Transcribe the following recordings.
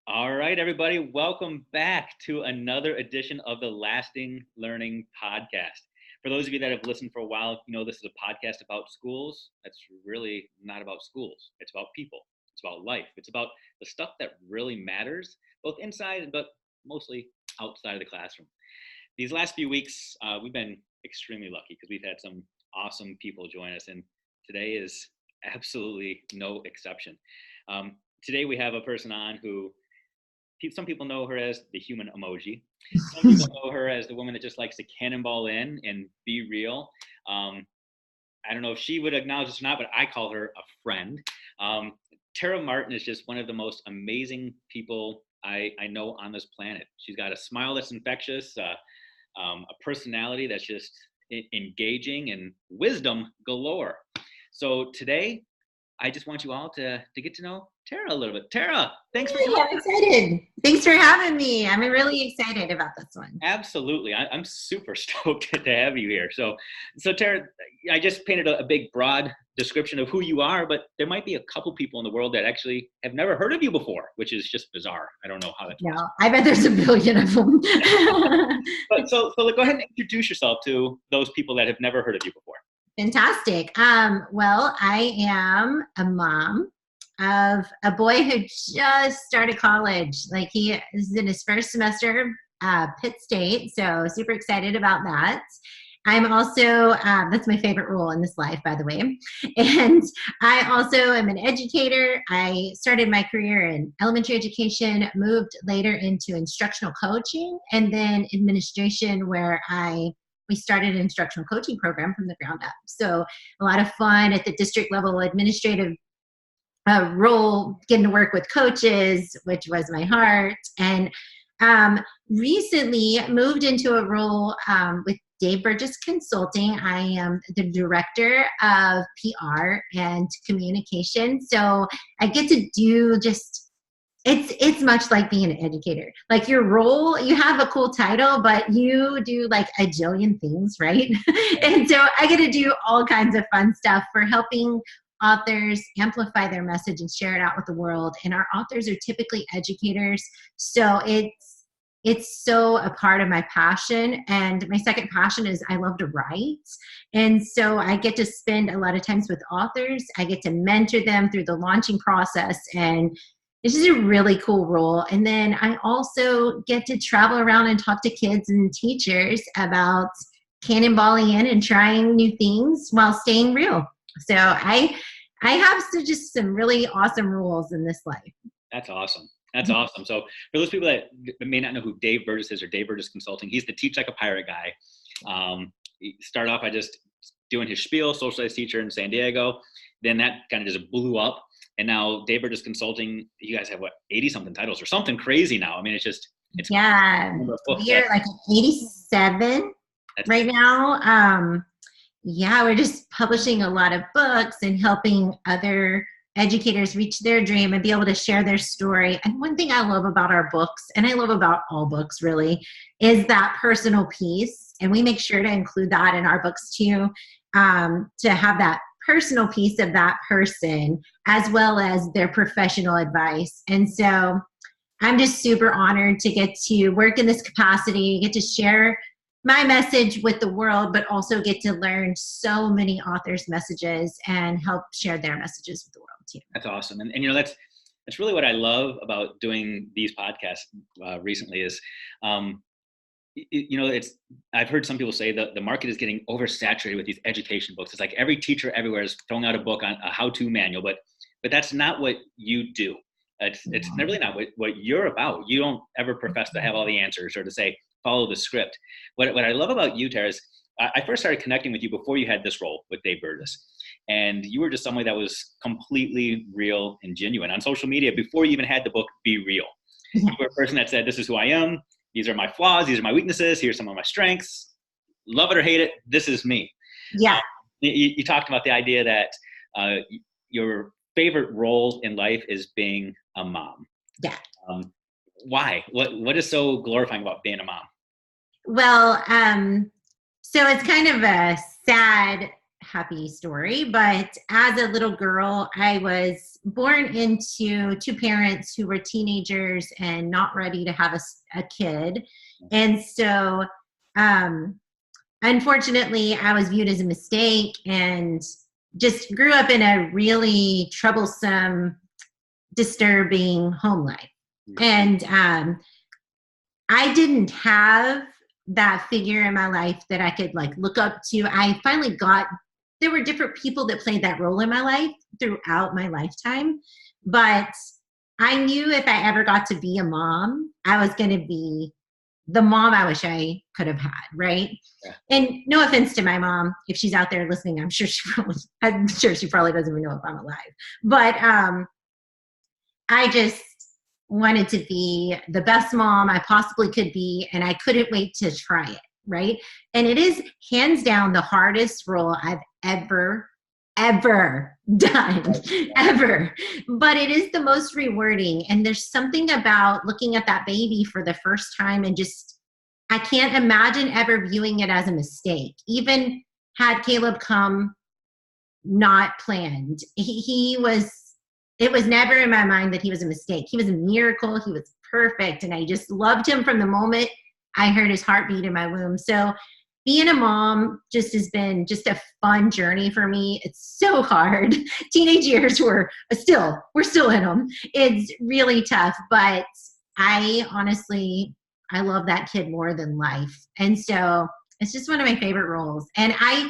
All right, everybody, welcome back to another edition of the Lasting Learning Podcast. For those of you that have listened for a while, you know this is a podcast about schools. That's really not about schools. It's about people. It's about life. It's about the stuff that really matters, both inside but mostly outside of the classroom. These last few weeks, we've been extremely lucky because we've had some awesome people join us, and today is absolutely no exception. Today we have a person on who some people know her as the human emoji. Some people know her as the woman that just likes to cannonball in and be real. I don't know if she would acknowledge this or not, but I call her a friend. Tara Martin is just one of the most amazing people I know on this planet. She's got a smile that's infectious, a personality that's just engaging, and wisdom galore. So today, I just want you all to get to know Tara a little bit. Tara, thanks for joining. I'm excited. Thanks for having me. I'm really excited about this one. Absolutely. I'm super stoked to have you here. So Tara, I just painted a big, broad description of who you are, but there might be a couple people in the world that actually have never heard of you before, which is just bizarre. I don't know how that's possible. I bet there's a billion of them. But so go ahead and introduce yourself to those people that have never heard of you before. Fantastic. Well, I am a mom of a boy who just started college. Like, he is in his first semester, Pitt State. So super excited about that. I'm also, that's my favorite role in this life, by the way. And I also am an educator. I started my career in elementary education, moved later into instructional coaching, and then administration, where we started an instructional coaching program from the ground up. So a lot of fun at the district level administrative role, getting to work with coaches, which was my heart. And recently moved into a role with Dave Burgess Consulting. I am the director of PR and communication. So I get to do it's much like being an educator. Like, your role, you have a cool title, but you do like a jillion things, right? And so I get to do all kinds of fun stuff for helping authors amplify their message and share it out with the world. And our authors are typically educators. So it's so a part of my passion. And my second passion is I love to write. And so I get to spend a lot of times with authors. I get to mentor them through the launching process, and it's just a really cool role. And then I also get to travel around and talk to kids and teachers about cannonballing in and trying new things while staying real. So I have just some really awesome roles in this life. That's awesome. That's awesome. So for those people that may not know who Dave Burgess is, or Dave Burgess Consulting, he's the Teach Like a Pirate guy. He started off by just doing his spiel, socialized teacher in San Diego. Then that kind of just blew up. And now Dave Burgess Consulting, you guys have 80-something titles or something crazy now. I mean, it's yeah. We're like 87 right now. Yeah, we're just publishing a lot of books and helping other educators reach their dream and be able to share their story. And one thing I love about our books, and I love about all books really, is that personal piece. And we make sure to include that in our books too, to have that personal piece of that person as well as their professional advice. And so I'm just super honored to get to work in this capacity, get to share my message with the world, but also get to learn so many authors' messages and help share their messages with the world too. That's awesome. And you know, that's really what I love about doing these podcasts recently is, you know, I've heard some people say that the market is getting oversaturated with these education books. It's like every teacher everywhere is throwing out a book on a how-to manual, but that's not what you do. It's really not what you're about. You don't ever profess to have all the answers or to say, follow the script. What I love about you, Tara, is I first started connecting with you before you had this role with Dave Burgess. And you were just somebody that was completely real and genuine on social media before you even had the book Be Real. You were a person that said, this is who I am. These are my flaws. These are my weaknesses. Here's some of my strengths. Love it or hate it, this is me. Yeah. You talked about the idea that your favorite role in life is being a mom. Yeah. Why? What is so glorifying about being a mom? Well, so it's kind of a sad happy story, but as a little girl, I was born into two parents who were teenagers and not ready to have a kid. And so, um, unfortunately, I was viewed as a mistake and just grew up in a really troublesome, disturbing home life. And I didn't have that figure in my life that I could like look up to. I finally got, there were different people that played that role in my life throughout my lifetime. But I knew if I ever got to be a mom, I was going to be the mom I wish I could have had, right? Yeah. And no offense to my mom, if she's out there listening, I'm sure she probably doesn't even know if I'm alive. But I just wanted to be the best mom I possibly could be, and I couldn't wait to try it, right? And it is hands down the hardest role I've ever done, ever. But it is the most rewarding. And there's something about looking at that baby for the first time and just, I can't imagine ever viewing it as a mistake. Even had Caleb come not planned, it was never in my mind that he was a mistake. He was a miracle. He was perfect. And I just loved him from the moment I heard his heartbeat in my womb. So being a mom just has been just a fun journey for me. It's so hard. Teenage years we're still in them. It's really tough, but I love that kid more than life. And so it's just one of my favorite roles. And I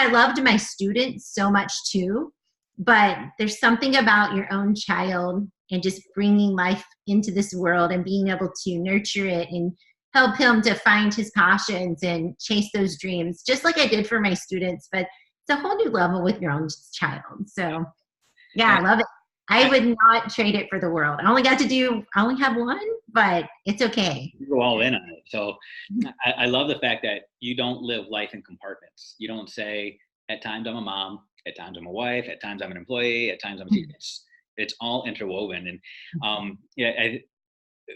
loved my students so much too, but there's something about your own child and just bringing life into this world and being able to nurture it and help him to find his passions and chase those dreams, just like I did for my students. But it's a whole new level with your own child. So yeah, I love it. I would not trade it for the world. I only have one, but it's okay. You go all in on it. So I love the fact that you don't live life in compartments. You don't say, at times I'm a mom, at times I'm a wife, at times I'm an employee, at times I'm a teacher. It's all interwoven. And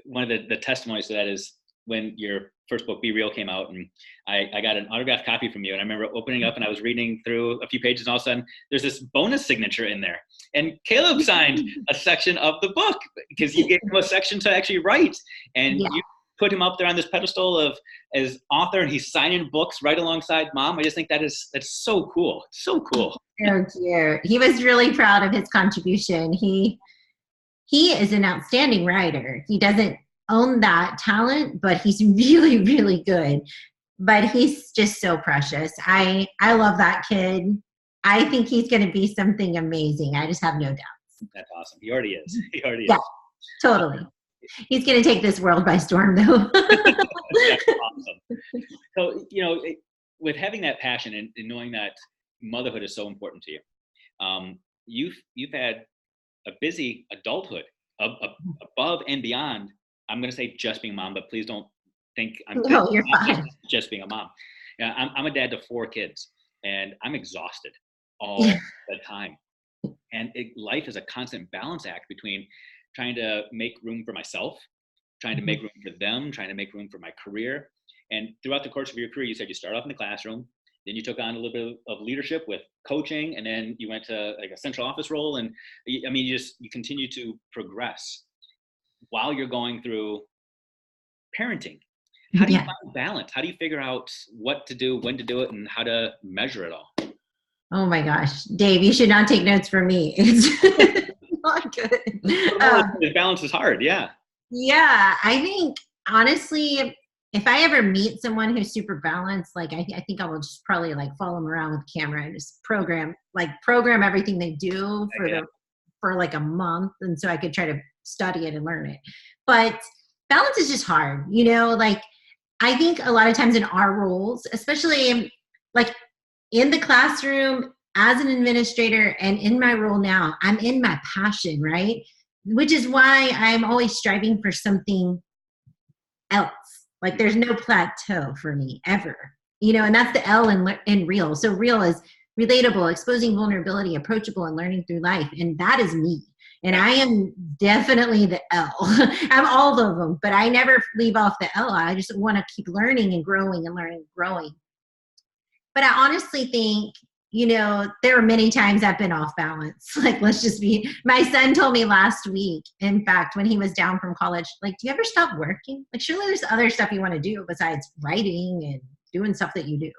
one of the testimonies to that is when your first book, Be Real, came out, and I got an autographed copy from you. And I remember opening up and I was reading through a few pages, and all of a sudden there's this bonus signature in there. And Caleb signed a section of the book because you gave him a section to actually write. And you put him up there on this pedestal as author, and he's signing books right alongside mom. I just think that's so cool. It's so cool. So cute. He was really proud of his contribution. He is an outstanding writer. He doesn't own that talent, but he's really, really good. But he's just so precious. I love that kid. I think he's going to be something amazing. I just have no doubts. That's awesome. He already is. Yeah, totally. He's going to take this world by storm, though. That's awesome. So, with having that passion and knowing that motherhood is so important to you, you've had a busy adulthood above and beyond. I'm going to say just being a mom, but please don't think you're fine. Just being a mom. Yeah, I'm a dad to 4 kids, and I'm exhausted all the time. And life is a constant balance act between trying to make room for myself, trying to make room for them, trying to make room for my career. And throughout the course of your career, you said you started off in the classroom, then you took on a little bit of leadership with coaching, and then you went to like a central office role. And I mean, you continue to progress while you're going through parenting. How do you find balance? How do you figure out what to do, when to do it, and how to measure it all? Oh my gosh, Dave, you should not take notes from me. It's not good. Balance is hard. Yeah. Yeah. I think honestly, if I ever meet someone who's super balanced, like I think I will just probably like follow them around with a camera and just program everything they do for like a month. And so I could try to study it and learn it. But balance is just hard, like I think a lot of times in our roles, especially like in the classroom as an administrator and in my role now, I'm in my passion, right? Which is why I'm always striving for something else. Like there's no plateau for me ever, and that's the L in real. So real is relatable, exposing vulnerability, approachable, and learning through life. And that is me. And I am definitely the L. I'm all of them, but I never leave off the L. I just want to keep learning and growing and learning and growing. But I honestly think, there are many times I've been off balance. Like, my son told me last week, in fact, when he was down from college, like, do you ever stop working? Like, surely there's other stuff you want to do besides writing and doing stuff that you do.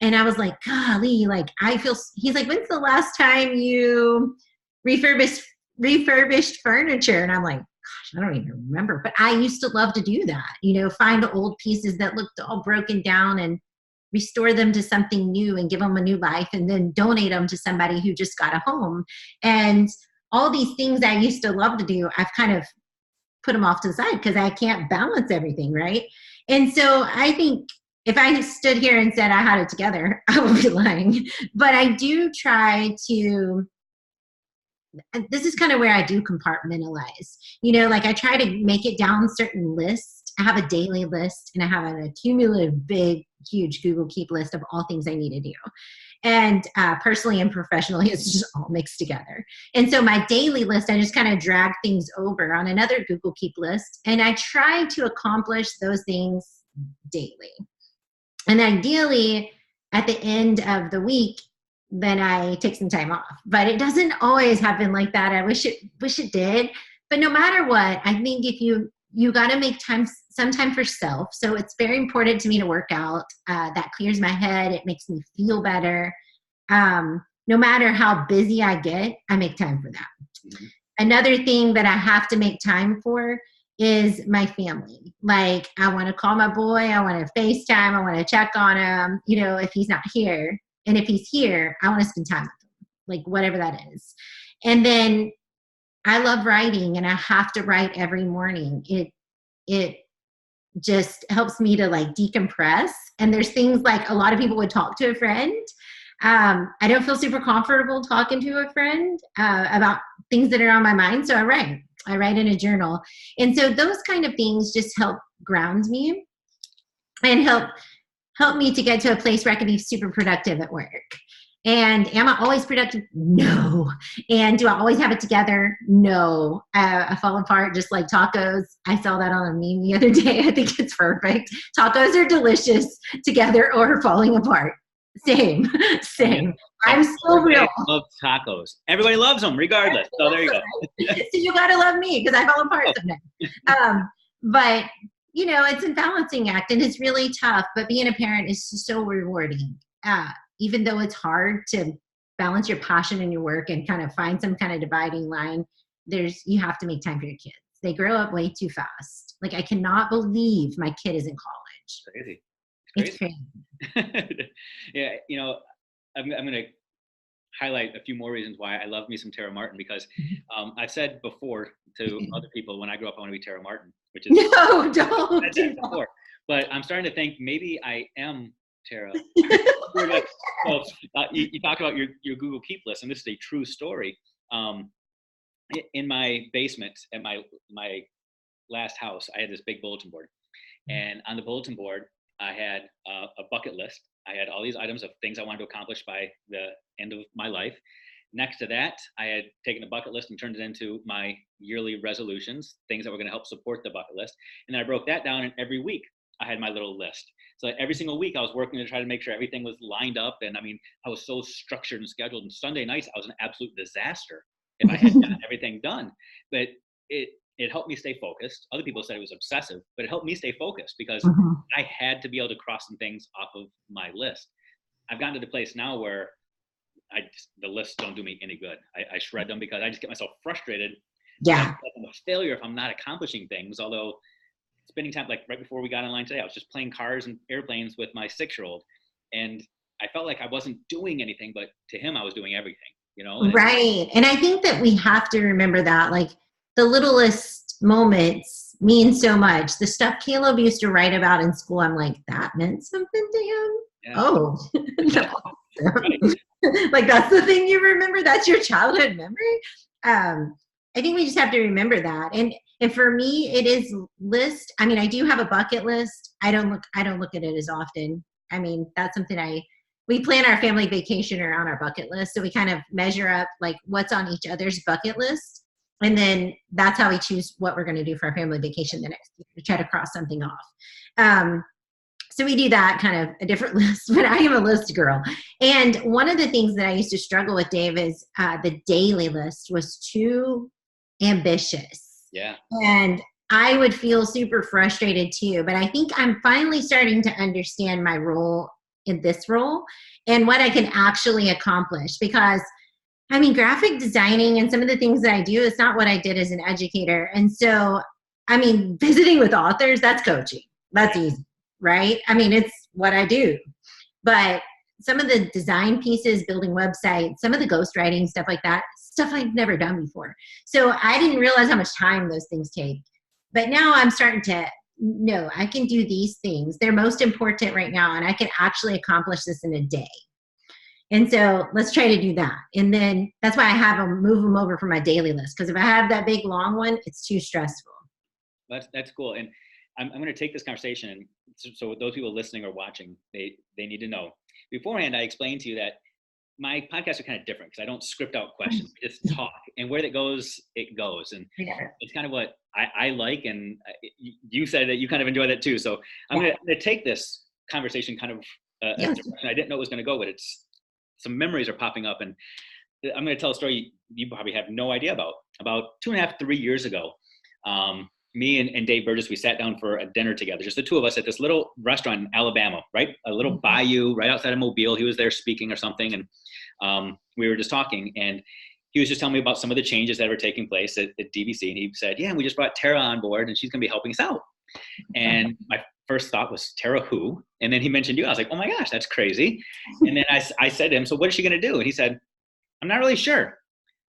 And I was like, golly, like, he's like, when's the last time you refurbished furniture? And I'm like, gosh, I don't even remember. But I used to love to do that, find old pieces that looked all broken down and restore them to something new and give them a new life, and then donate them to somebody who just got a home. And all these things I used to love to do, I've kind of put them off to the side because I can't balance everything, right? And so I think if I stood here and said I had it together, I would be lying. But I do try to, this is kind of where I do compartmentalize. Like, I try to make it down certain lists. I have a daily list, and I have an accumulative big, huge Google Keep list of all things I need to do. And personally and professionally, it's just all mixed together. And so my daily list, I just kind of drag things over on another Google Keep list, and I try to accomplish those things daily. And ideally, at the end of the week, then I take some time off. But it doesn't always happen like that. I wish it did. But no matter what, I think if you got to make some time for self. So it's very important to me to work out. That clears my head. It makes me feel better. No matter how busy I get, I make time for that. Mm-hmm. Another thing that I have to make time for is my family. Like, I want to call my boy. I want to FaceTime. I want to check on him, if he's not here. And if he's here, I want to spend time with him, like whatever that is. And then I love writing, and I have to write every morning. It just helps me to like decompress. And there's things like a lot of people would talk to a friend. I don't feel super comfortable talking to a friend about things that are on my mind. So I write in a journal. And so those kind of things just help ground me and help me to get to a place where I can be super productive at work. And am I always productive? No. And do I always have it together? No. I fall apart just like tacos. I saw that on a meme the other day. I think it's perfect. Tacos are delicious together or falling apart. Same. I'm so real. Love tacos. Everybody loves them regardless. So there you go. So you got to love me because I fall apart sometimes. But it's a balancing act, and it's really tough. But being a parent is so rewarding. Even though it's hard to balance your passion and your work and kind of find some kind of dividing line, you have to make time for your kids. They grow up way too fast. Like, I cannot believe my kid is in college. Crazy. It's crazy. Yeah, I'm going to highlight a few more reasons why I love me some Tara Martin, because I've said before to other people, when I grow up, I want to be Tara Martin, which is no, don't. I've said before. But I'm starting to think maybe I am Tara. You talk about your Google Keep list, and this is a true story. In my basement at my last house, I had this big bulletin board, and on the bulletin board, I had a bucket list. I had all these items of things I wanted to accomplish by the end of my life. Next to that, I had taken a bucket list and turned it into my yearly resolutions, things that were going to help support the bucket list. And then I broke that down, and every week I had my little list. So every single week I was working to try to make sure everything was lined up. And I mean, I was so structured and scheduled. And Sunday nights, I was an absolute disaster if I had gotten everything done. But it helped me stay focused. Other people said it was obsessive, but it helped me stay focused because I had to be able to cross some things off of my list. I've gotten to the place now where the lists don't do me any good. I shred them because I just get myself frustrated. Yeah. I'm a failure if I'm not accomplishing things. Although spending time, like right before we got online today, I was just playing cars and airplanes with my 6-year-old. And I felt like I wasn't doing anything, but to him, I was doing everything, Right. And I think that we have to remember that, like, the littlest moments mean so much. The stuff Caleb used to write about in school, I'm like, that meant something to him? Yeah. Oh, no. Like, that's the thing you remember? That's your childhood memory? I think we just have to remember that. And for me, it is list. I mean, I do have a bucket list. I don't look at it as often. I mean, that's something we plan our family vacation around our bucket list. So we kind of measure up like what's on each other's bucket list. And then that's how we choose what we're going to do for our family vacation the next year, to try to cross something off. So we do that kind of a different list, but I am a list girl. And one of the things that I used to struggle with, Dave, is the daily list was too ambitious. Yeah. And I would feel super frustrated too. But I think I'm finally starting to understand my role in this role and what I can actually accomplish. Because I mean, graphic designing and some of the things that I do is not what I did as an educator. And so, I mean, visiting with authors, that's coaching. That's easy, right? I mean, it's what I do. But some of the design pieces, building websites, some of the ghostwriting, stuff like that, stuff I've never done before. So I didn't realize how much time those things take. But now I'm starting to know I can do these things. They're most important right now, and I can actually accomplish this in a day. And so let's try to do that. And then that's why I have them move them over from my daily list. Because if I have that big long one, it's too stressful. That's cool. And I'm going to take this conversation. And so those people listening or watching, they need to know. Beforehand, I explained to you that my podcasts are kind of different because I don't script out questions. I just talk. And where it goes, it goes. And it's kind of what I like. And you said that you kind of enjoy that too. So I'm going to take this conversation kind of a direction I didn't know it was going to go, but it's some memories are popping up. And I'm going to tell a story you probably have no idea about. About 2.5, 3 years ago, me and Dave Burgess, we sat down for a dinner together, just the two of us at this little restaurant in Alabama, right? A little bayou right outside of Mobile. He was there speaking or something. And we were just talking. And he was just telling me about some of the changes that were taking place at DVC. And he said, yeah, we just brought Tara on board and she's going to be helping us out. And my first thought was, Tara who? And then he mentioned you. I was like, oh my gosh, that's crazy. And then I said to him, so what is she going to do? And he said, I'm not really sure,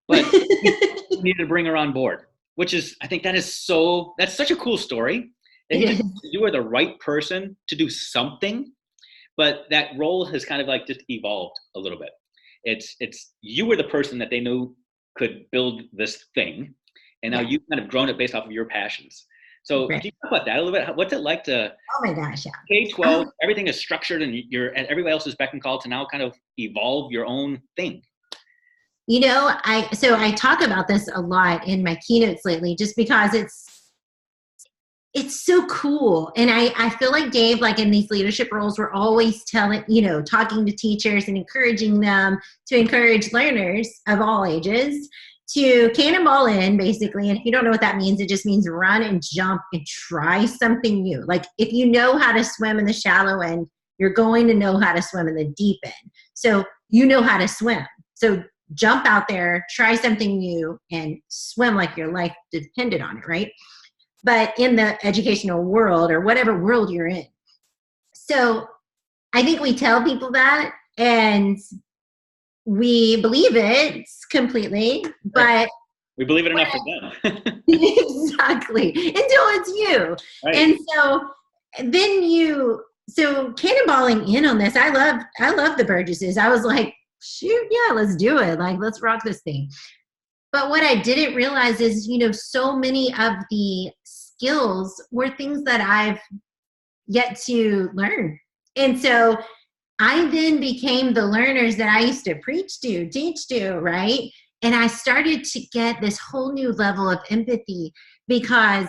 but we need to bring her on board, which is, I think that's such a cool story. That you are the right person to do something, but that role has kind of like just evolved a little bit. It's you were the person that they knew could build this thing. And now you've kind of grown it based off of your passions. So can you talk about that a little bit? What's it like to, oh my gosh, yeah. K-12, everything is structured and you're at everybody else's beck and call to now kind of evolve your own thing. You know, I talk about this a lot in my keynotes lately, just because it's so cool. And I feel like, Dave, like in these leadership roles, we're always talking to teachers and encouraging them to encourage learners of all ages to cannonball in, basically. And if you don't know what that means, it just means run and jump and try something new. Like if you know how to swim in the shallow end, you're going to know how to swim in the deep end. So you know how to swim. So jump out there, try something new, and swim like your life depended on it, right? But in the educational world or whatever world you're in. So I think we tell people that and we believe it completely, but we believe it enough for them. Exactly, until it's you. Right. And so then so cannonballing in on this, I love the Burgesses. I was like, shoot, yeah, let's do it. Like, let's rock this thing. But what I didn't realize is, so many of the skills were things that I've yet to learn. And so I then became the learners that I used to preach to, teach to, right? And I started to get this whole new level of empathy because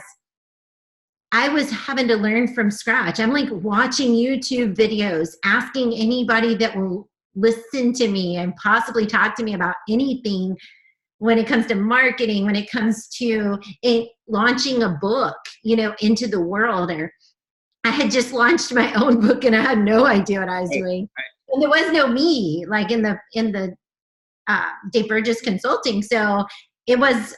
I was having to learn from scratch. I'm like watching YouTube videos, asking anybody that will listen to me and possibly talk to me about anything when it comes to marketing, when it comes to launching a book, into the world. Or I had just launched my own book and I had no idea what I was doing. And there was no me, like in the Dave Burgess Consulting. So it was,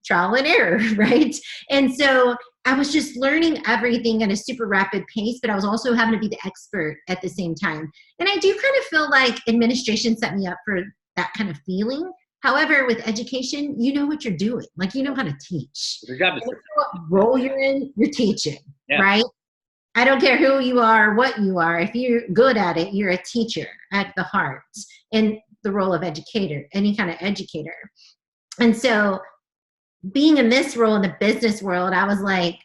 trial and error, right? And so I was just learning everything at a super rapid pace, but I was also having to be the expert at the same time. And I do kind of feel like administration set me up for that kind of feeling. However, with education, you know what you're doing. Like, you know how to teach. Your job is what role you're in, you're teaching, right? I don't care who you are, what you are. If you're good at it, you're a teacher at the heart in the role of educator, any kind of educator. And so being in this role in the business world, I was like,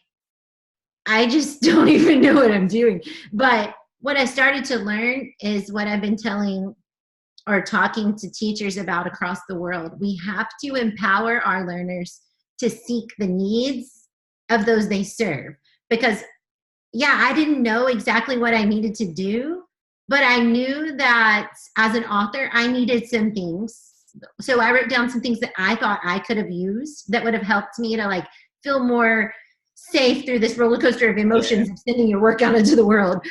I just don't even know what I'm doing. But what I started to learn is what I've been telling or talking to teachers about across the world. We have to empower our learners to seek the needs of those they serve. Because yeah, I didn't know exactly what I needed to do, but I knew that as an author, I needed some things. So I wrote down some things that I thought I could have used that would have helped me to like feel more safe through this roller coaster of Yeah. emotions of sending your work out into the world.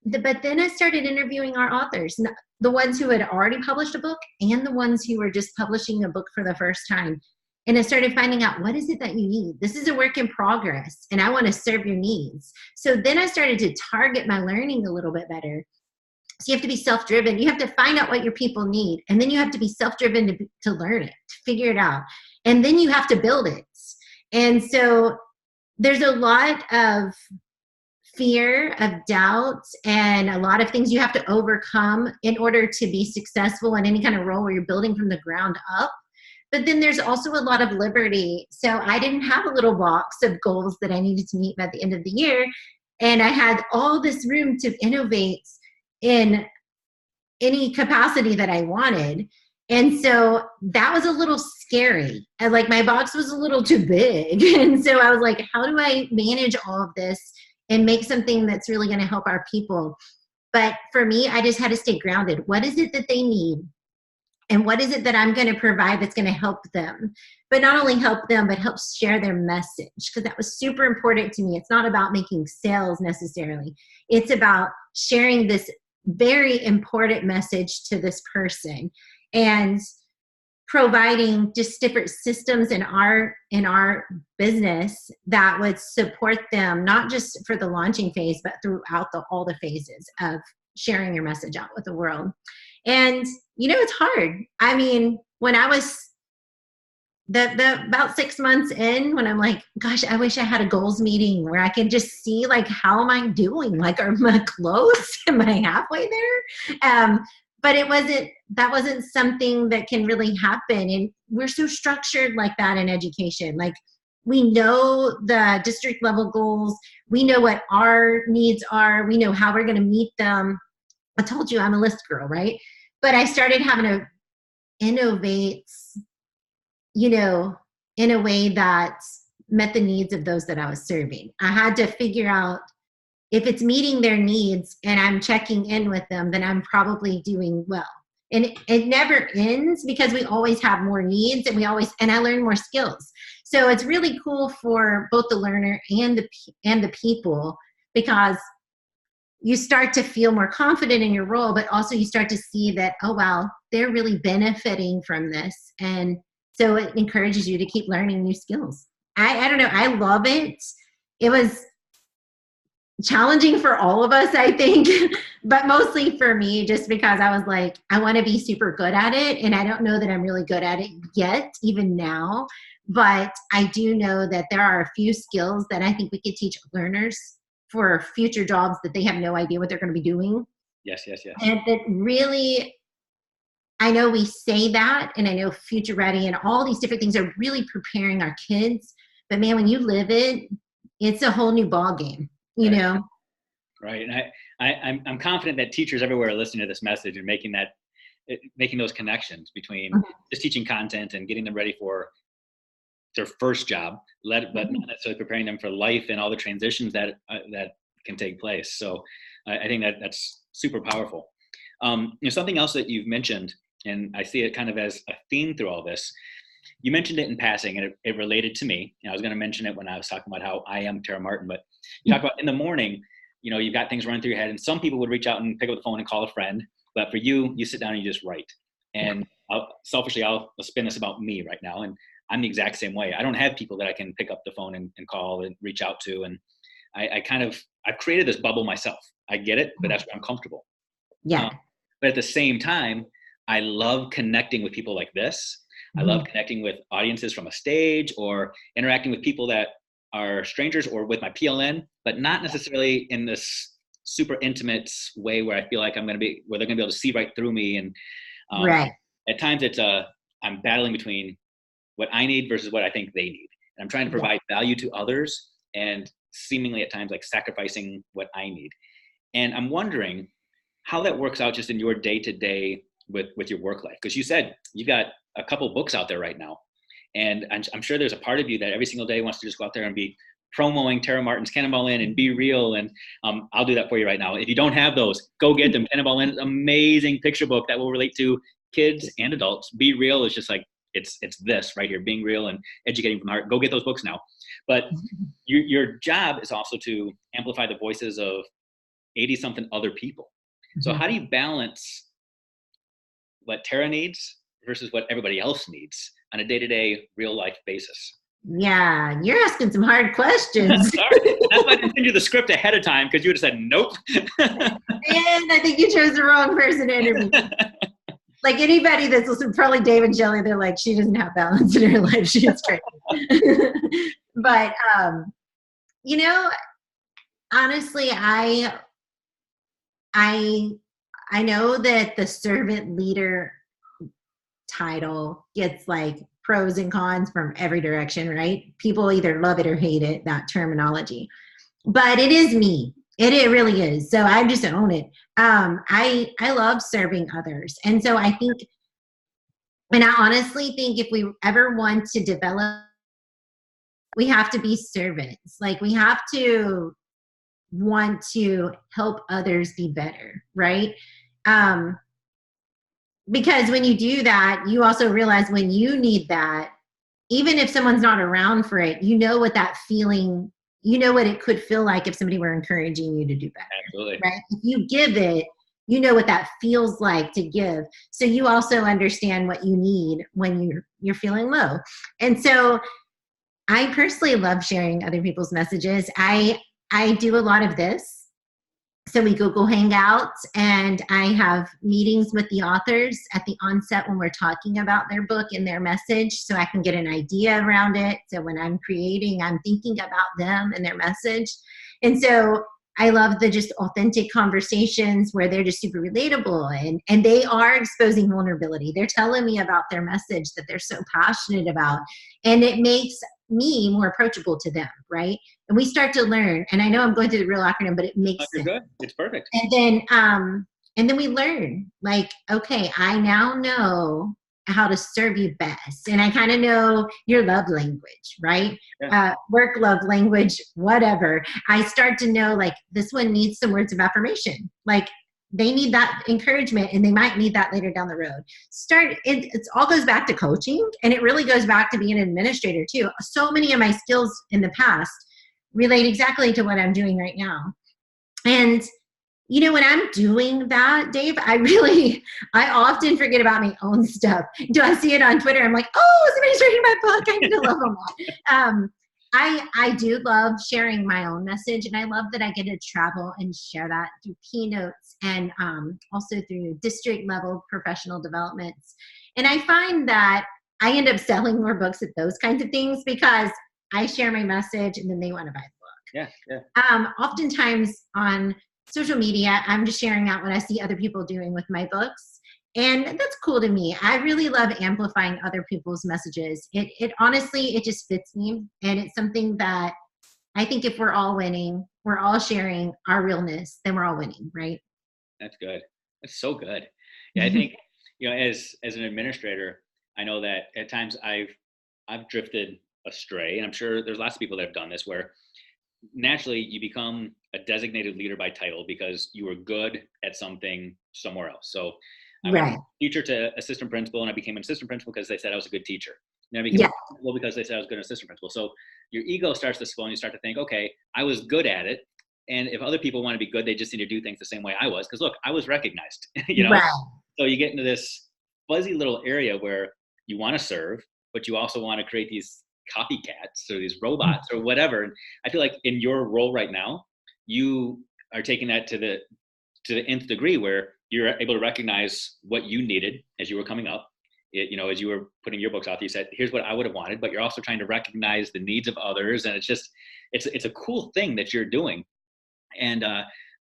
But then I started interviewing our authors, the ones who had already published a book and the ones who were just publishing a book for the first time. And I started finding out, what is it that you need? This is a work in progress, and I want to serve your needs. So then I started to target my learning a little bit better. So you have to be self-driven. You have to find out what your people need, and then you have to be self-driven to learn it, to figure it out. And then you have to build it. And so there's a lot of fear, of doubt, and a lot of things you have to overcome in order to be successful in any kind of role where you're building from the ground up. But then there's also a lot of liberty. So I didn't have a little box of goals that I needed to meet by the end of the year. And I had all this room to innovate in any capacity that I wanted. And so that was a little scary. And like my box was a little too big. And so I was like, how do I manage all of this and make something that's really going to help our people? But for me, I just had to stay grounded. What is it that they need? And what is it that I'm going to provide that's going to help them? But not only help them, but help share their message, because that was super important to me. It's not about making sales necessarily. It's about sharing this very important message to this person and providing just different systems in our business that would support them, not just for the launching phase, but throughout all the phases of sharing your message out with the world. And it's hard. I mean, when I was the about 6 months in, when I'm like, gosh, I wish I had a goals meeting where I can just see like, how am I doing? Like, are my close? Am I halfway there? But that wasn't something that can really happen. And we're so structured like that in education. Like, we know the district level goals. We know what our needs are. We know how we're going to meet them. I told you I'm a list girl, right? But I started having to innovate, in a way that met the needs of those that I was serving. I had to figure out if it's meeting their needs and I'm checking in with them, then I'm probably doing well. And it never ends, because we always have more needs, and I learn more skills. So it's really cool for both the learner and the people, because you start to feel more confident in your role, but also you start to see that, oh, wow, they're really benefiting from this. And so it encourages you to keep learning new skills. I don't know. I love it. It was challenging for all of us, I think, but mostly for me, just because I was like, I want to be super good at it. And I don't know that I'm really good at it yet, even now. But I do know that there are a few skills that I think we could teach learners for future jobs that they have no idea what they're going to be doing. Yes, yes, yes. And that really, I know we say that, and I know future ready and all these different things are really preparing our kids. But man, when you live it, it's a whole new ball game, Right. Right. And I'm confident that teachers everywhere are listening to this message and making those connections between just teaching content and getting them ready for their first job, but not necessarily preparing them for life and all the transitions that can take place. So I think that's super powerful. Something else that you've mentioned, and I see it kind of as a theme through all this. You mentioned it in passing, and it related to me. I was going to mention it when I was talking about how I am Tara Martin, but you talk about in the morning, you've got things running through your head, and some people would reach out and pick up the phone and call a friend. But for you, you sit down and you just write. And selfishly, I'll spin this about me right now. And I'm the exact same way. I don't have people that I can pick up the phone and call and reach out to. And I've created this bubble myself. I get it, but that's where I'm comfortable. Yeah. But at the same time, I love connecting with people like this. I love connecting with audiences from a stage, or interacting with people that are strangers, or with my PLN, but not necessarily in this super intimate way where I feel like where they're going to be able to see right through me. And Right. at times I'm battling between what I need versus what I think they need. And I'm trying to provide value to others, and seemingly at times like sacrificing what I need. And I'm wondering how that works out just in your day-to-day with your work life. Because you said you've got a couple books out there right now. And I'm sure there's a part of you that every single day wants to just go out there and be promoing Tara Martin's Cannonball In and Be Real, and I'll do that for you right now. If you don't have those, go get them. Cannonball In is an amazing picture book that will relate to kids and adults. Be Real is just like it's this right here, being real and educating from the heart. Go get those books now. But your job is also to amplify the voices of 80-something other people. So how do you balance what Tara needs versus what everybody else needs on a day-to-day, real-life basis? Yeah, you're asking some hard questions. Sorry, that's why I didn't send you the script ahead of time, because you would have said nope. And I think you chose the wrong person to interview. Like anybody that's listening, probably Dave and Shelley, they're like, she doesn't have balance in her life. She's crazy. But, you know, honestly, I know that the servant leader title gets like pros and cons from every direction, right? People either love it or hate it, that terminology. But it is me. It really is. So I just own it. I love serving others. And so I think, and I honestly think if we ever want to develop, we have to be servants. Like we have to want to help others be better, right? Because when you do that, you also realize when you need that, even if someone's not around for it, you know what that feeling, you know what it could feel like if somebody were encouraging you to do better. Absolutely. Right? If you give it, you know what that feels like to give. So you also understand what you need when you're feeling low. And so I personally love sharing other people's messages. I do a lot of this. So we Google Hangouts, and I have meetings with the authors at the onset when we're talking about their book and their message, so I can get an idea around it. So when I'm creating, I'm thinking about them and their message. And so I love the just authentic conversations where they're just super relatable, and they are exposing vulnerability. They're telling me about their message that they're so passionate about, and it makes me more approachable to them, right? And we start to learn. And I know I'm going through the real acronym, but it makes You're sense. good. It's perfect. And then we learn, like, okay, I now know how to serve you best, and I kind of know your love language, right? Yeah. Work love language, whatever. I start to know, like, this one needs some words of affirmation, like they need that encouragement, and they might need that later down the road. It all goes back to coaching, and it really goes back to being an administrator too. So many of my skills in the past relate exactly to what I'm doing right now. And you know, when I'm doing that, Dave, I often forget about my own stuff. Do I see it on Twitter? I'm like, oh, somebody's reading my book. I need to love them all. I do love sharing my own message, and I love that I get to travel and share that through keynotes and also through district level professional developments. And I find that I end up selling more books at those kinds of things because I share my message, and then they want to buy the book. Yeah. Oftentimes on social media, I'm just sharing out what I see other people doing with my books. And that's cool to me. I really love amplifying other people's messages. It honestly, it just fits me. And it's something that I think if we're all winning, we're all sharing our realness, then we're all winning, right? That's good. That's so good. Yeah, I think, as an administrator, I know that at times I've drifted astray, and I'm sure there's lots of people that have done this, where naturally you become a designated leader by title because you were good at something somewhere else. So I went Right. from teacher to assistant principal, and I became an assistant principal because they said I was a good teacher. And I became a principal because they said I was a good assistant principal. So your ego starts to swell, and you start to think, okay, I was good at it. And if other people want to be good, they just need to do things the same way I was. Because look, I was recognized, Right. So you get into this fuzzy little area where you want to serve, but you also want to create these copycats or these robots or whatever. And I feel like in your role right now, you are taking that to the nth degree, where you're able to recognize what you needed as you were coming up. As you were putting your books out, you said, here's what I would have wanted, but you're also trying to recognize the needs of others. And it's a cool thing that you're doing. And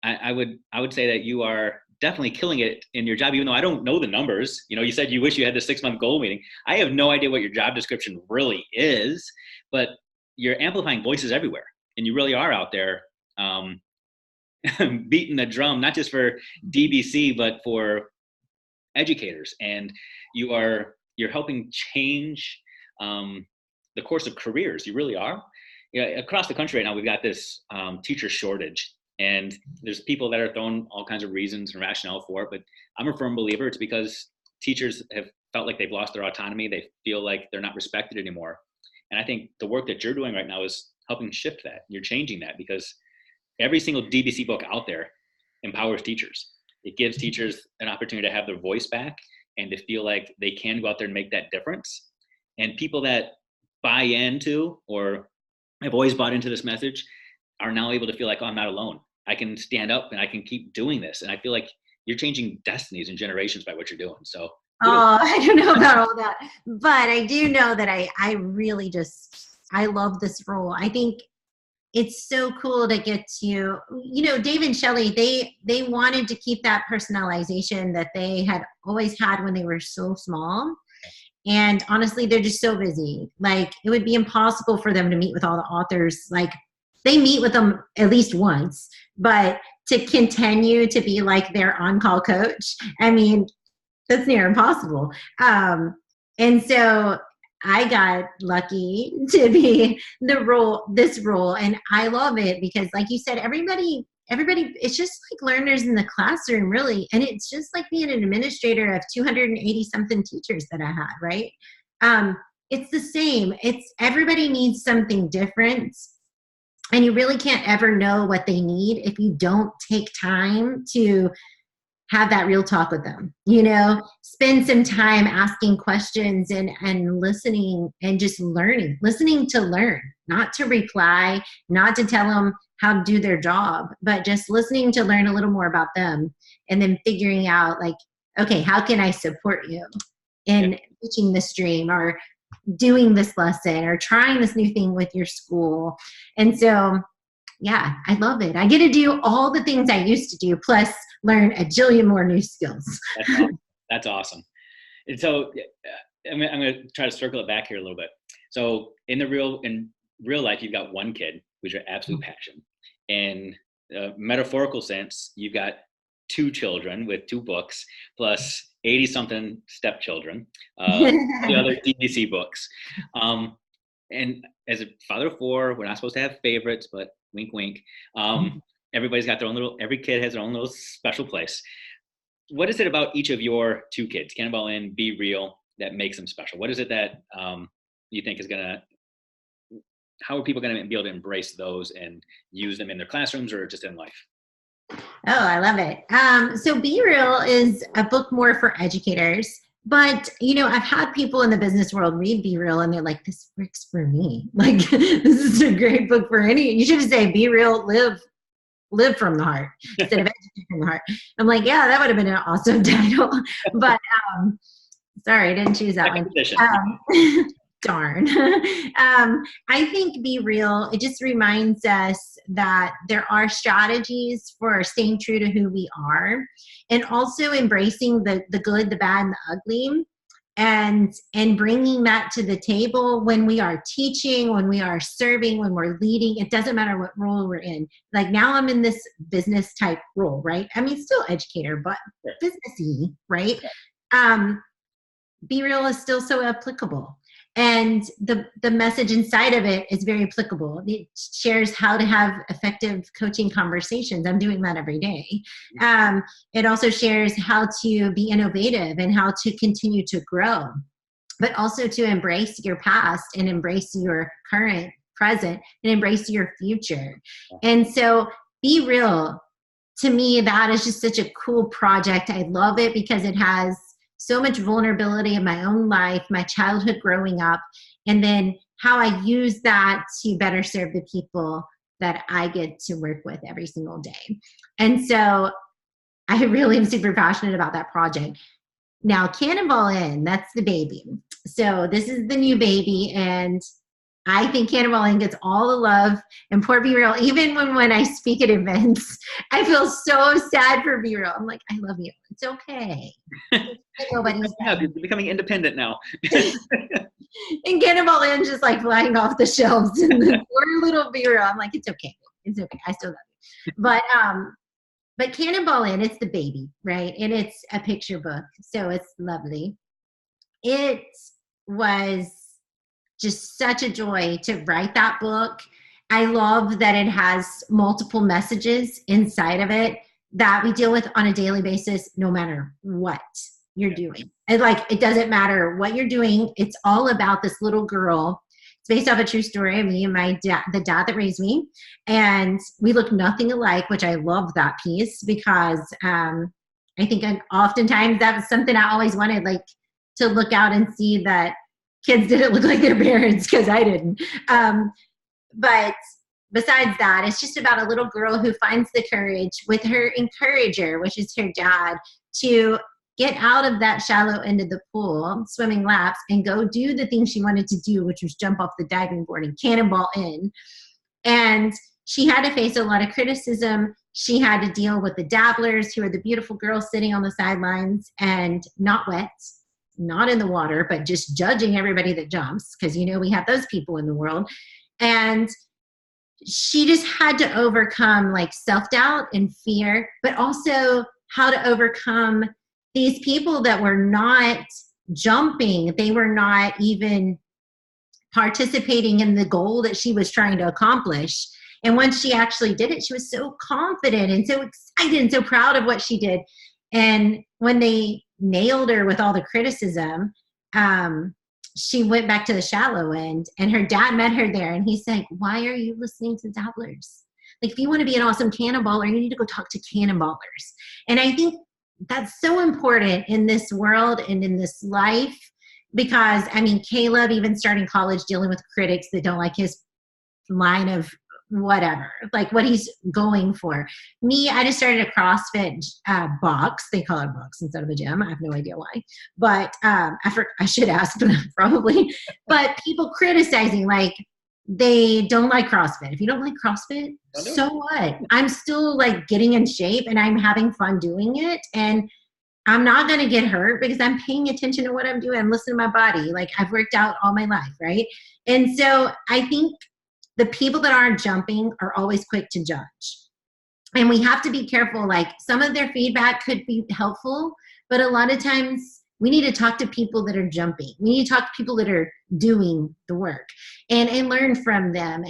I would say that you are definitely killing it in your job, even though I don't know the numbers. You said you wish you had the 6-month goal meeting. I have no idea what your job description really is, but you're amplifying voices everywhere, and you really are out there beating the drum, not just for DBC, but for educators. And you're helping change the course of careers. You really are. across the country right now, we've got this teacher shortage, and there's people that are throwing all kinds of reasons and rationale for it. But I'm a firm believer it's because teachers have felt like they've lost their autonomy. They feel like they're not respected anymore. And I think the work that you're doing right now is helping shift that. You're changing that because every single DBC book out there empowers teachers. It gives teachers an opportunity to have their voice back and to feel like they can go out there and make that difference. And people that buy into or have always bought into this message are now able to feel like, oh, I'm not alone. I can stand up and I can keep doing this. And I feel like you're changing destinies and generations by what you're doing. So Oh, I don't know about all that, but I do know that I really just, I love this role. I think it's so cool to get to, Dave and Shelley, they wanted to keep that personalization that they had always had when they were so small. And honestly, they're just so busy. Like, it would be impossible for them to meet with all the authors. Like, they meet with them at least once, but to continue to be like their on-call coach, I mean, that's near impossible. And so I got lucky to be this role, and I love it because, like you said, everybody, it's just like learners in the classroom, really, and it's just like being an administrator of 280 something teachers that I had, right? It's the same. It's everybody needs something different, and you really can't ever know what they need if you don't take time to have that real talk with them, spend some time asking questions and listening and just listening to learn, not to reply, not to tell them how to do their job, but just listening to learn a little more about them, and then figuring out, like, okay, how can I support you in teaching this stream or doing this lesson or trying this new thing with your school. And so, yeah, I love it. I get to do all the things I used to do, plus learn a jillion more new skills. That's awesome. And so I'm going to try to circle it back here a little bit. So in real life, you've got one kid who's your absolute passion. In a metaphorical sense, you've got two children with two books, plus 80 something stepchildren, the other DBC books. And as a father of four, we're not supposed to have favorites, but wink, wink. Everybody's got every kid has their own little special place. What is it about each of your two kids, Cannonball and Be Real, that makes them special? What is it that you think is how are people going to be able to embrace those and use them in their classrooms or just in life? Oh, I love it. So Be Real is a book more for educators. But, I've had people in the business world read Be Real and they're like, this works for me. Like, this is a great book for you should say Be Real, live from the heart instead of educate from the heart. I'm like, yeah, that would have been an awesome title. But sorry, I didn't choose that one. Darn. I think Be Real, it just reminds us that there are strategies for staying true to who we are, and also embracing the good, the bad, and the ugly, and bringing that to the table when we are teaching, when we are serving, when we're leading. It doesn't matter what role we're in. Like, now I'm in this business type role, right? I mean, still educator, but businessy, right? Be Real is still so applicable. And the message inside of it is very applicable. It shares how to have effective coaching conversations. I'm doing that every day. It also shares how to be innovative and how to continue to grow, but also to embrace your past and embrace your current, present, and embrace your future. And so Be Real, to me, that is just such a cool project. I love it because it has so much vulnerability in my own life, my childhood growing up, and then how I use that to better serve the people that I get to work with every single day. And so I really am super passionate about that project. Now, Cannonball In, that's the baby. So this is the new baby, and I think Cannonball In gets all the love, and poor Be Real, even when I speak at events, I feel so sad for Be Real. I'm like, I love you. It's okay. Nobody's You're becoming independent now. And Cannonball In just like flying off the shelves, and the poor little Be Real. I'm like, it's okay. It's okay. I still love you. But Cannonball In, it's the baby, right? And it's a picture book, so it's lovely. It was just such a joy to write that book. I love that it has multiple messages inside of it that we deal with on a daily basis, no matter what you're Yeah. doing. And like, it doesn't matter what you're doing. It's all about this little girl. It's based off a true story of me and my dad, the dad that raised me. And we look nothing alike, which I love that piece because I think oftentimes that was something I always wanted, like to look out and see that kids didn't look like their parents because I didn't. But besides that, it's just about a little girl who finds the courage with her encourager, which is her dad, to get out of that shallow end of the pool, swimming laps, and go do the thing she wanted to do, which was jump off the diving board and cannonball in. And she had to face a lot of criticism. She had to deal with the dabblers, who are the beautiful girls sitting on the sidelines and not wet, not in the water, but just judging everybody that jumps, because we have those people in the world. And she just had to overcome like self-doubt and fear, but also how to overcome these people that were not jumping. They were not even participating in the goal that she was trying to accomplish. And once she actually did it, she was so confident and so excited and so proud of what she did. And when they nailed her with all the criticism, she went back to the shallow end, and her dad met her there, and he said, why are you listening to dabblers? Like, if you want to be an awesome cannonballer, you need to go talk to cannonballers. And I think that's so important in this world and in this life, because Caleb, even starting college, dealing with critics that don't like his line of whatever, like what he's going for. Me, I just started a CrossFit box. They call it a box instead of a gym. I have no idea why, but I should ask them probably. But people criticizing, like, they don't like CrossFit. If you don't like CrossFit, so what? I'm still like getting in shape and I'm having fun doing it. And I'm not going to get hurt because I'm paying attention to what I'm doing. I'm listening to my body. Like, I've worked out all my life, right? And so I think the people that aren't jumping are always quick to judge. And we have to be careful. Like, some of their feedback could be helpful, but a lot of times we need to talk to people that are jumping. We need to talk to people that are doing the work and learn from them.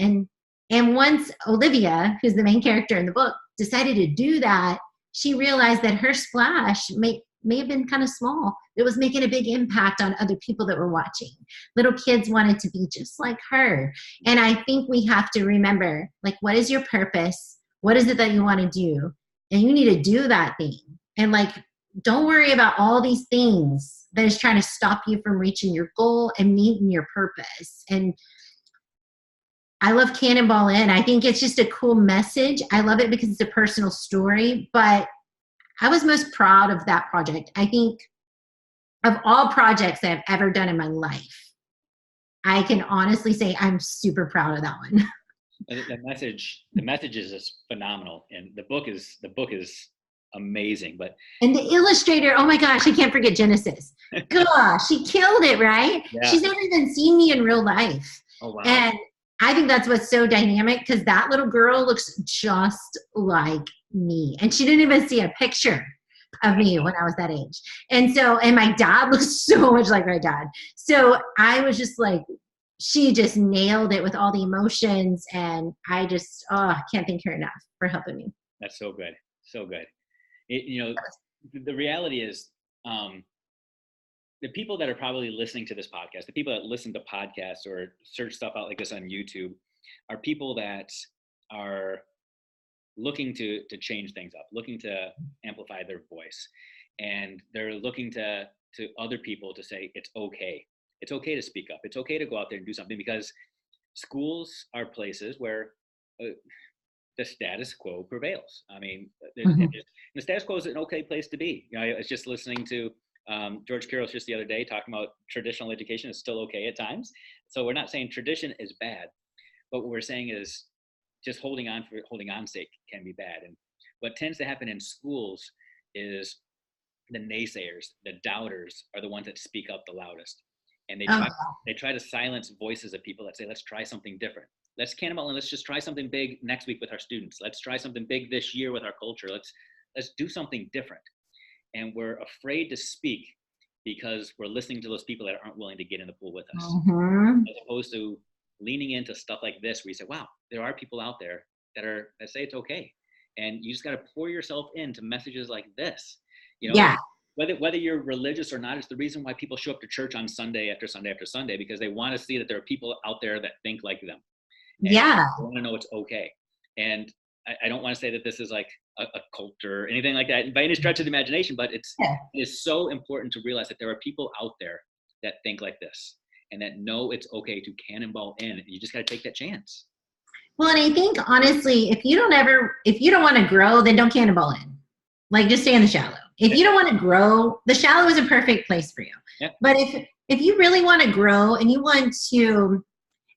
And once Olivia, who's the main character in the book, decided to do that, she realized that her splash may have been kind of small. It was making a big impact on other people that were watching. Little kids wanted to be just like her. And I think we have to remember, like, what is your purpose? What is it that you want to do? And you need to do that thing. And like, don't worry about all these things that is trying to stop you from reaching your goal and meeting your purpose. And I love Cannonball In. I think it's just a cool message. I love it because it's a personal story, but I was most proud of that project. I think of all projects that I've ever done in my life, I can honestly say I'm super proud of that one. The message is just phenomenal, and the book is amazing. But And the illustrator, oh my gosh, I can't forget Genesis. Gosh, she killed it, right? yeah. She's never even seen me in real life. Oh wow. And I think that's what's so dynamic, because that little girl looks just like me. And she didn't even see a picture of me when I was that age. And my dad looks so much like my dad. So I was just like, she just nailed it with all the emotions. And I just, can't thank her enough for helping me. That's so good. So good. The reality is, the people that are probably listening to this podcast, the people that listen to podcasts or search stuff out like this on YouTube, are people that are looking to change things up, looking to amplify their voice. And they're looking to other people to say, it's okay. It's okay to speak up. It's okay to go out there and do something, because schools are places where the status quo prevails. I mean, the status quo is an okay place to be. I was just listening to George Kiros just the other day talking about traditional education is still okay at times. So we're not saying tradition is bad, but what we're saying is just holding on for holding on's sake can be bad. And what tends to happen in schools is the naysayers, the doubters, are the ones that speak up the loudest. And they try to silence voices of people that say, let's try something different. Let's cannonball and let's just try something big next week with our students. Let's try something big this year with our culture. Let's do something different. And we're afraid to speak because we're listening to those people that aren't willing to get in the pool with us, Mhm. as opposed to leaning into stuff like this where you say, wow, there are people out there that say it's okay. And you just got to pour yourself into messages like this. You know, Yeah. whether you're religious or not, it's the reason why people show up to church on Sunday after Sunday after Sunday, because they want to see that there are people out there that think like them, and Yeah. they want to know it's okay. And I don't want to say that this is like a cult or anything like that by any stretch of the imagination, but Yeah. it is so important to realize that there are people out there that think like this and that know it's okay to cannonball in. You just got to take that chance. Well, and I think honestly, if you don't want to grow, then don't cannonball in. Like just stay in the shallow. If you don't want to grow, the shallow is a perfect place for you. Yeah. But if you really want to grow and you want to,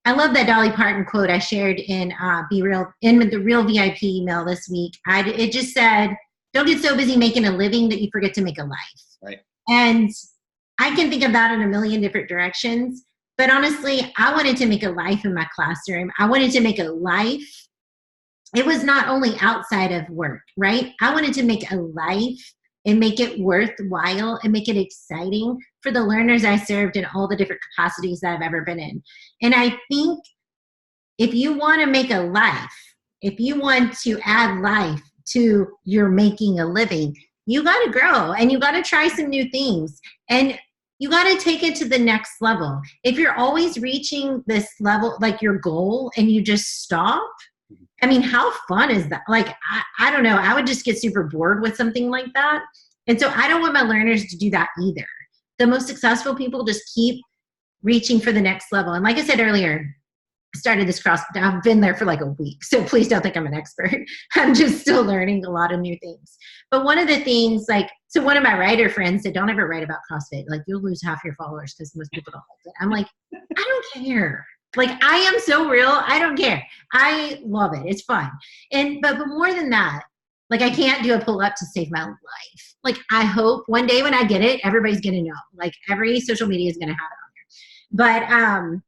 I love that Dolly Parton quote I shared in Be Real in the Real VIP email this week. It just said, "Don't get so busy making a living that you forget to make a life." Right. And I can think of that in a million different directions. But honestly, I wanted to make a life in my classroom. I wanted to make a life. It was not only outside of work, right? I wanted to make a life and make it worthwhile and make it exciting for the learners I served in all the different capacities that I've ever been in. And I think if you want to make a life, if you want to add life to your making a living, you got to grow and you got to try some new things and you got to take it to the next level. If you're always reaching this level, like your goal, and you just stop, I mean, how fun is that? Like, I don't know. I would just get super bored with something like that. And so I don't want my learners to do that either. The most successful people just keep reaching for the next level. And like I said earlier, I started this cross. I've been there for like a week. So please don't think I'm an expert. I'm just still learning a lot of new things. But one of the things, like, so one of my writer friends said, don't ever write about CrossFit. Like, you'll lose half your followers because most people don't like it. I'm like, I don't care. Like, I am so real. I don't care. I love it. It's fun. But more than that, like, I can't do a pull up to save my life. Like, I hope one day when I get it, everybody's going to know. Like, every social media is going to have it on there.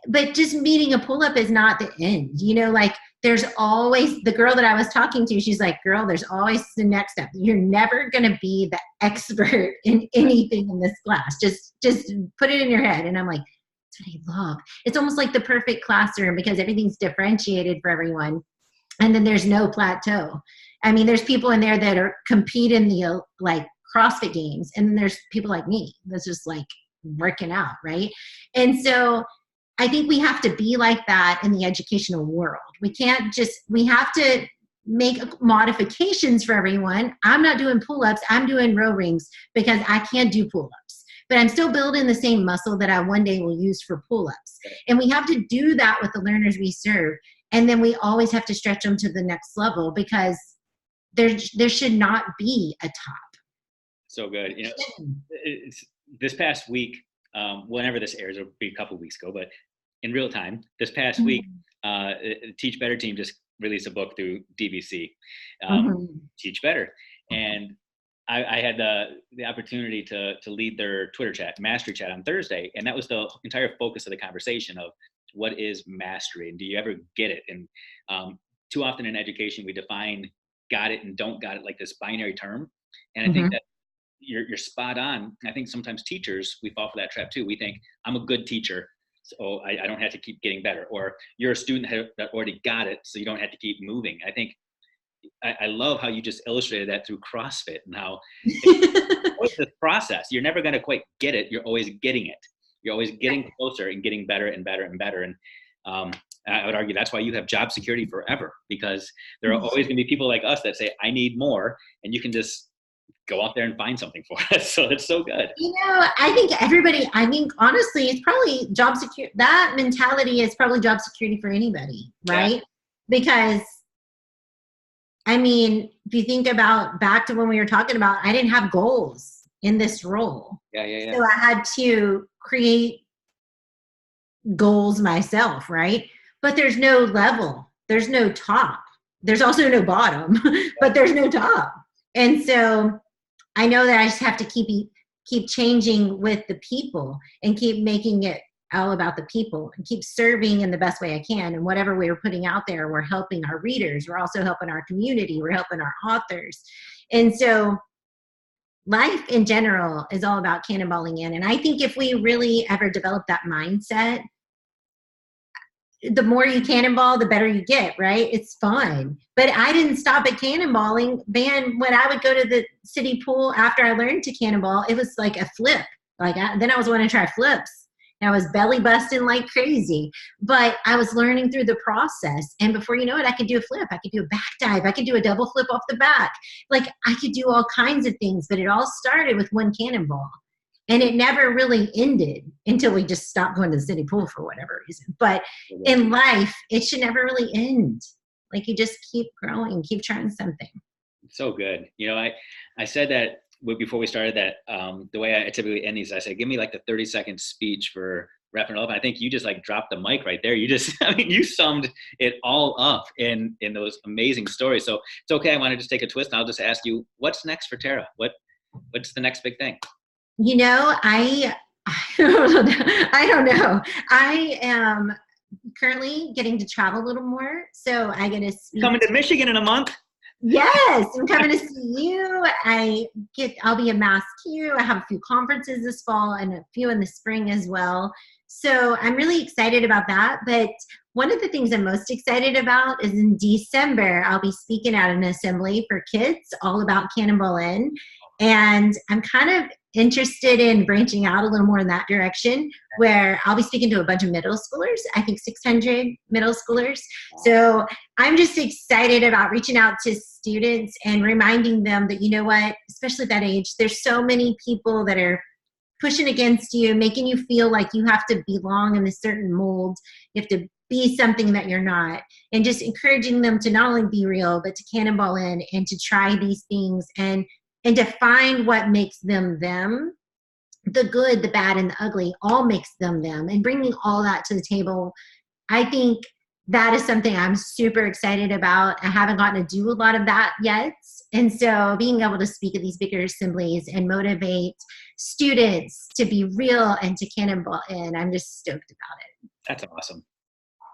But just meeting a pull up is not the end. You know, like, there's always the girl that I was talking to. She's like, girl, there's always the next step. You're never going to be the expert in anything in this class. Just put it in your head. And I'm like, what I love. It's almost like the perfect classroom because everything's differentiated for everyone. And then there's no plateau. I mean, there's people in there that are compete in the like CrossFit games. And then there's people like me that's just like working out. Right. And so I think we have to be like that in the educational world. We have to make modifications for everyone. I'm not doing pull-ups. I'm doing row rings because I can't do pull-ups. But I'm still building the same muscle that I one day will use for pull-ups. And we have to do that with the learners we serve. And then we always have to stretch them to the next level because there should not be a top. So good. You know, this past week, whenever this airs, it'll be a couple of weeks ago, but in real time, this past week, the Teach Better team just released a book through DVC, Teach Better. And I had the opportunity to lead their Twitter chat, mastery chat, on Thursday. And that was the entire focus of the conversation of what is mastery and do you ever get it? And too often in education, we define got it and don't got it like this binary term. And I think that you're spot on. I think sometimes teachers, we fall for that trap too. We think I'm a good teacher, so I don't have to keep getting better. Or you're a student that already got it, so you don't have to keep moving. I think I love how you just illustrated that through CrossFit and how it's this process. You're never going to quite get it. You're always getting it. You're always getting closer and getting better and better and better. And I would argue that's why you have job security forever, because there are always going to be people like us that say, I need more. And you can just go out there and find something for us. So it's so good. You know, I think honestly, it's probably job security. That mentality is probably job security for anybody, right? Yeah. Because, I mean, if you think about back to when we were talking about, I didn't have goals in this role. Yeah. So I had to create goals myself, right? But there's no level. There's no top. There's also no bottom, but there's no top. And so I know that I just have to keep changing with the people and keep making it all about the people and keep serving in the best way I can. And whatever we're putting out there, we're helping our readers. We're also helping our community. We're helping our authors. And so life in general is all about cannonballing in. And I think if we really ever develop that mindset, the more you cannonball, the better you get, right? It's fun. But I didn't stop at cannonballing. Man, when I would go to the city pool after I learned to cannonball, it was like a flip. Then I was wanting to try flips. And I was belly busting like crazy. But I was learning through the process. And before you know it, I could do a flip. I could do a back dive. I could do a double flip off the back. Like I could do all kinds of things. But it all started with one cannonball. And it never really ended until we just stopped going to the city pool for whatever reason. But in life, it should never really end. Like you just keep growing, keep trying something. So good. I said that before we started that the way I typically end these, I say, give me like the 30-second speech for wrapping it up. And I think you just like dropped the mic right there. You summed it all up in those amazing stories. So it's okay. I want to just take a twist. And I'll just ask you, what's next for Tara? What's the next big thing? I don't know. I am currently getting to travel a little more. So I get to speak. Coming to Michigan in a month. Yes, I'm coming to see you. I'll be in Mass Q. I have a few conferences this fall and a few in the spring as well. So I'm really excited about that. But one of the things I'm most excited about is in December, I'll be speaking at an assembly for kids all about Cannonball In. And I'm kind of interested in branching out a little more in that direction where I'll be speaking to a bunch of middle schoolers, I think 600 middle schoolers. So I'm just excited about reaching out to students and reminding them that, you know what, especially at that age, there's so many people that are pushing against you, making you feel like you have to belong in a certain mold. You have to be something that you're not. And just encouraging them to not only be real, but to cannonball in and to try these things and to find what makes them them. The good, the bad, and the ugly all makes them them. And bringing all that to the table, I think that is something I'm super excited about. I haven't gotten to do a lot of that yet. And so being able to speak at these bigger assemblies and motivate students to be real and to cannonball in, I'm just stoked about it. That's awesome.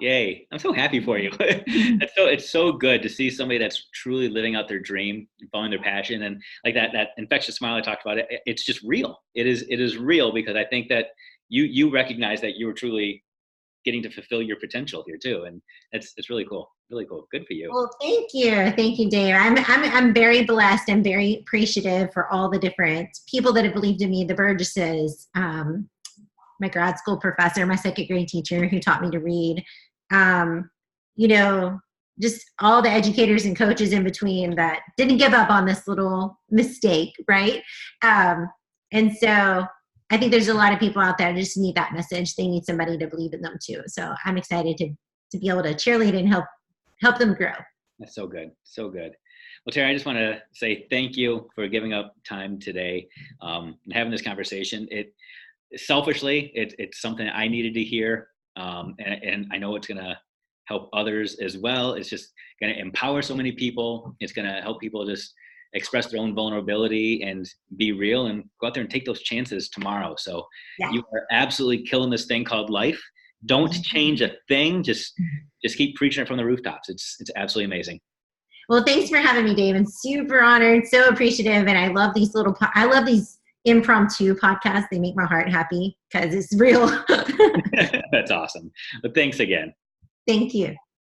Yay. I'm so happy for you. It's so good to see somebody that's truly living out their dream, following their passion, and like that infectious smile I talked about, it's just real. It is real because I think that you recognize that you were truly getting to fulfill your potential here too. And it's really cool. Really cool. Good for you. Well, thank you. Thank you, Dave. I'm very blessed and very appreciative for all the different people that have believed in me, the Burgesses, my grad school professor, my second grade teacher who taught me to read, just all the educators and coaches in between that didn't give up on this little mistake, right? And so I think there's a lot of people out there that just need that message. They need somebody to believe in them too. So I'm excited to be able to cheerlead and help them grow. That's so good. So good. Well, Tara, I just want to say thank you for giving up time today and having this conversation. Selfishly, it's something I needed to hear. And I know it's going to help others as well. It's just going to empower so many people. It's going to help people just express their own vulnerability and be real and go out there and take those chances tomorrow. So yeah. You are absolutely killing this thing called life. Don't change a thing. Just keep preaching it from the rooftops. It's absolutely amazing. Well, thanks for having me, Dave. I'm super honored, so appreciative. And I love these impromptu podcasts. They make my heart happy because it's real. That's awesome. But thanks again. Thank you.